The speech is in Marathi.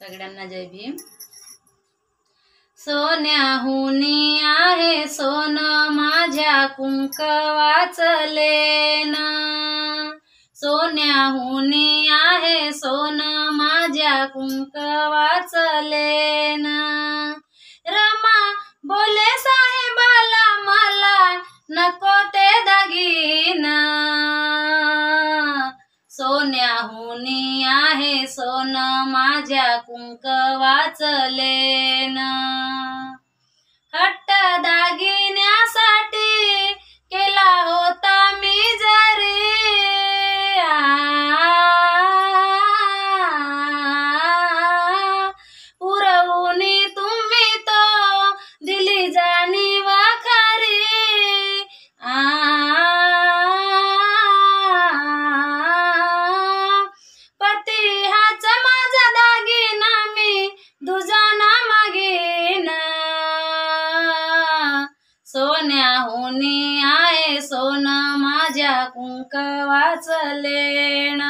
सगळ्यांना जय भीम। सोन्याहुनी आहे सोन माझ्या कुंकवाचं लेन, सोन्याहुनी आहे सोन माझ्या कुंकवाचं लेन। रमा बोले साहेबाला मला नको ते दागिना, सोन्याहुनी आहे सोन माझ्या कुंकवाचं लेन। हट्ट दागिन्यासाठी केला होता मी जरी, पुरवूनी तुम्ही तो दिली जाणीव खरी। पती हाच माझा दागिना मी दुजाना मागीन, सोन्याहुनी आहे सोन माझ्या कुंकवाचं लेन।